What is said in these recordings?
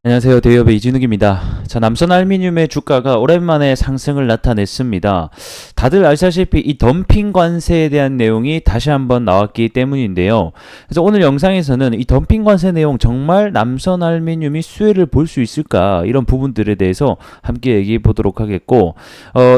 안녕하세요. 대기업의 이진욱입니다. 자, 남선 알루미늄의 주가가 오랜만에 상승을 나타냈습니다. 다들 아시다시피 이 덤핑 관세에 대한 내용이 다시 한번 나왔기 때문인데요. 그래서 오늘 영상에서는 이 덤핑 관세 내용 정말 남선 알루미늄이 수혜를 볼 수 있을까 이런 부분들에 대해서 함께 얘기해 보도록 하겠고,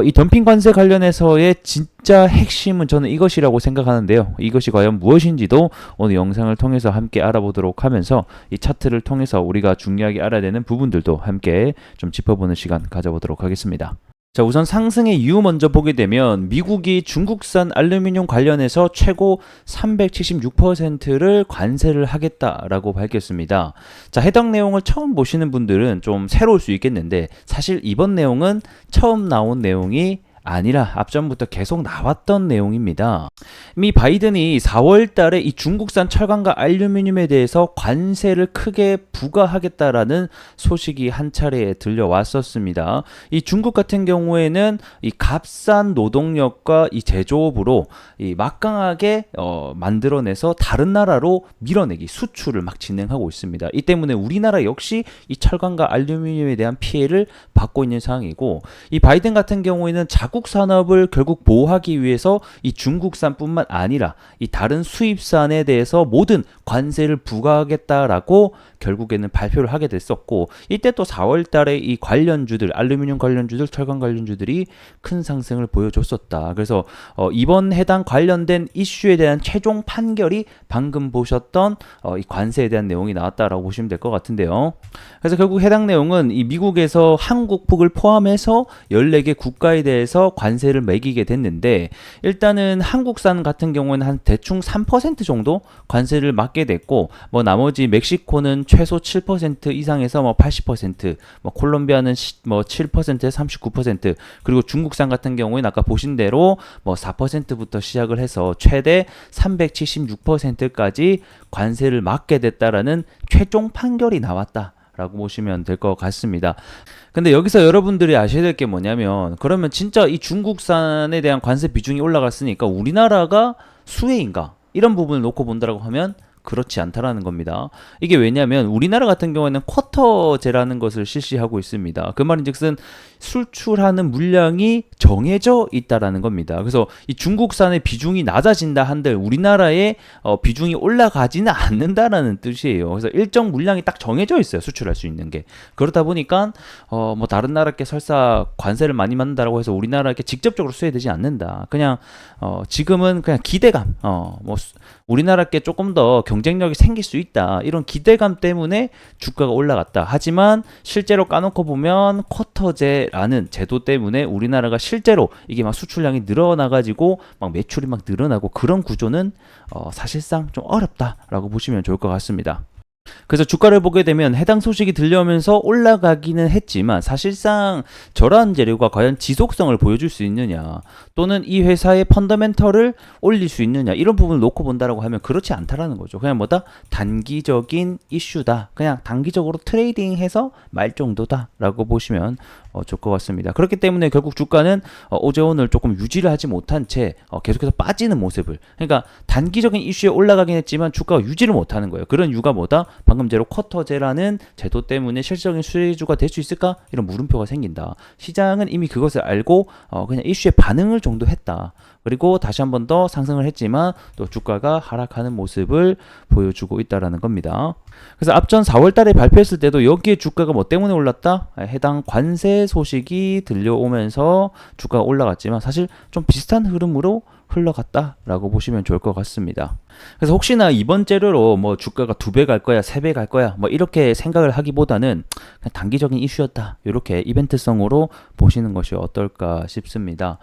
이 덤핑 관세 관련해서의 진짜 핵심은 저는 이것이라고 생각하는데요. 이것이 과연 무엇인지도 오늘 영상을 통해서 함께 알아보도록 하면서 이 차트를 통해서 우리가 중요하게 알아야 되는 부분들도 함께 좀 짚어보는 시간 가져보도록 하겠습니다. 자, 우선 상승의 이유 먼저 보게 되면 미국이 중국산 알루미늄 관련해서 최고 376%를 관세를 하겠다라고 밝혔습니다. 자, 해당 내용을 처음 보시는 분들은 좀 새로울 수 있겠는데 사실 이번 내용은 처음 나온 내용이 아니라 앞전부터 계속 나왔던 내용입니다. 미 바이든이 4월 달에 이 중국산 철강과 알루미늄에 대해서 관세를 크게 부과하겠다라는 소식이 한 차례 들려왔었습니다. 이 중국 같은 경우에는 이 값싼 노동력과 이 제조업으로 이 막강하게 만들어내서 다른 나라로 밀어내기, 수출을 막 진행하고 있습니다. 이 때문에 우리나라 역시 이 철강과 알루미늄에 대한 피해를 받고 있는 상황이고, 이 바이든 같은 경우에는 자국 산업을 결국 보호하기 위해서 이 중국산뿐만 아니라 이 다른 수입산에 대해서 모든 관세를 부과하겠다라고 결국에는 발표를 하게 됐었고, 이때 또 4월 달에 이 관련주들, 알루미늄 관련주들, 철강 관련주들이 큰 상승을 보여줬었다. 그래서 이번 해당 관련된 이슈에 대한 최종 판결이 방금 보셨던 이 관세에 대한 내용이 나왔다라고 보시면 될 것 같은데요. 그래서 결국 해당 내용은 이 미국에서 한국, 북을 포함해서 14개 국가에 대해서 관세를 매기게 됐는데, 일단은 한국산 같은 경우는 한 대충 3% 정도 관세를 맞게 됐고, 뭐 나머지 멕시코는 최소 7% 이상에서 뭐 80%, 뭐 콜롬비아는 뭐 7%에서 39%, 그리고 중국산 같은 경우에는 아까 보신 대로 뭐 4%부터 시작을 해서 최대 376%까지 관세를 맞게 됐다라는 최종 판결이 나왔다 라고 보시면 될 것 같습니다. 근데 여기서 여러분들이 아셔야 될 게 뭐냐면, 그러면 진짜 이 중국산에 대한 관세 비중이 올라갔으니까 우리나라가 수혜인가? 이런 부분을 놓고 본다라고 하면 그렇지 않다라는 겁니다. 이게 왜냐하면 우리나라 같은 경우에는 쿼터제라는 것을 실시하고 있습니다. 그 말인즉슨 수출하는 물량이 정해져 있다라는 겁니다. 그래서 이 중국산의 비중이 낮아진다 한들 우리나라의 비중이 올라가지는 않는다라는 뜻이에요. 그래서 일정 물량이 딱 정해져 있어요. 수출할 수 있는 게. 그렇다 보니까 뭐 다른 나라께 설사 관세를 많이 받는다라고 해서 우리나라께 직접적으로 수혜되지 않는다. 그냥 지금은 그냥 기대감, 뭐 우리나라께 조금 더 경쟁력이 생길 수 있다, 이런 기대감 때문에 주가가 올라갔다. 하지만 실제로 까놓고 보면 쿼터제라는 제도 때문에 우리나라가 실제로 이게 막 수출량이 늘어나가지고 막 매출이 막 늘어나고 그런 구조는 사실상 좀 어렵다라고 보시면 좋을 것 같습니다. 그래서 주가를 보게 되면 해당 소식이 들려오면서 올라가기는 했지만 사실상 저러한 재료가 과연 지속성을 보여줄 수 있느냐, 또는 이 회사의 펀더멘털을 올릴 수 있느냐, 이런 부분을 놓고 본다라고 하면 그렇지 않다라는 거죠. 그냥 뭐다? 단기적인 이슈다. 그냥 단기적으로 트레이딩해서 말 정도다라고 보시면 좋을 것 같습니다. 그렇기 때문에 결국 주가는 어제 오늘 조금 유지를 하지 못한 채 계속해서 빠지는 모습을, 그러니까 단기적인 이슈에 올라가긴 했지만 주가가 유지를 못하는 거예요. 그런 이유가 뭐다? 방금 제로 쿼터제라는 제도 때문에 실질적인 수혜주가 될 수 있을까? 이런 물음표가 생긴다. 시장은 이미 그것을 알고 그냥 이슈에 반응을 정도 했다. 그리고 다시 한 번 더 상승을 했지만 또 주가가 하락하는 모습을 보여주고 있다라는 겁니다. 그래서 앞전 4월 달에 발표했을 때도 여기에 주가가 뭐 때문에 올랐다? 해당 관세 소식이 들려오면서 주가가 올라갔지만 사실 좀 비슷한 흐름으로 흘러갔다라고 보시면 좋을 것 같습니다. 그래서 혹시나 이번 재료로 뭐 주가가 2배 갈 거야, 3배 갈 거야, 뭐 이렇게 생각을 하기보다는 그냥 단기적인 이슈였다, 이렇게 이벤트성으로 보시는 것이 어떨까 싶습니다.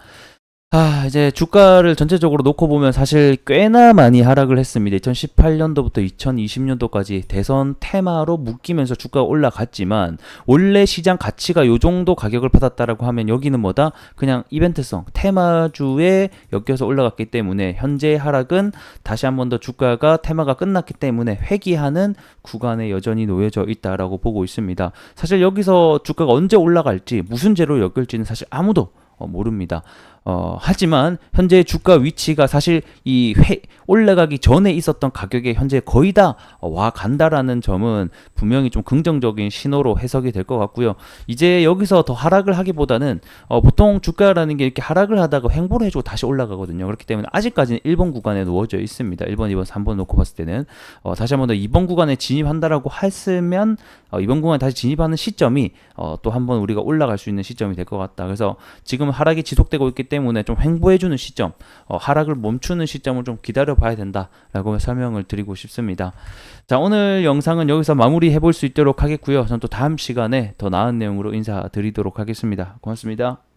이제 주가를 전체적으로 놓고 보면 사실 꽤나 많이 하락을 했습니다. 2018년도부터 2020년도까지 대선 테마로 묶이면서 주가가 올라갔지만, 원래 시장 가치가 요 정도 가격을 받았다라고 하면 여기는 뭐다? 그냥 이벤트성, 테마주에 엮여서 올라갔기 때문에 현재 하락은 다시 한 번 더 주가가 테마가 끝났기 때문에 회귀하는 구간에 여전히 놓여져 있다라고 보고 있습니다. 사실 여기서 주가가 언제 올라갈지, 무슨 재료로 엮일지는 사실 아무도 모릅니다. 하지만 현재 주가 위치가 사실 올라가기 전에 있었던 가격에 현재 거의 다 와 간다라는 점은 분명히 좀 긍정적인 신호로 해석이 될 것 같고요. 이제 여기서 더 하락을 하기보다는 보통 주가라는 게 이렇게 하락을 하다가 횡보를 해주고 다시 올라가거든요. 그렇기 때문에 아직까지는 1번 구간에 놓여져 있습니다. 1번, 2번, 3번 놓고 봤을 때는 다시 한번 더 2번 구간에 진입한다라고 했으면 2번 구간에 다시 진입하는 시점이 또 한번 우리가 올라갈 수 있는 시점이 될 것 같다. 그래서 지금 하락이 지속되고 있기 때문에 좀 횡보해주는 시점, 하락을 멈추는 시점을 좀 기다려 봐야 된다라고 설명을 드리고 싶습니다. 자, 오늘 영상은 여기서 마무리 해볼 수 있도록 하겠고요. 저는 또 다음 시간에 더 나은 내용으로 인사드리도록 하겠습니다. 고맙습니다.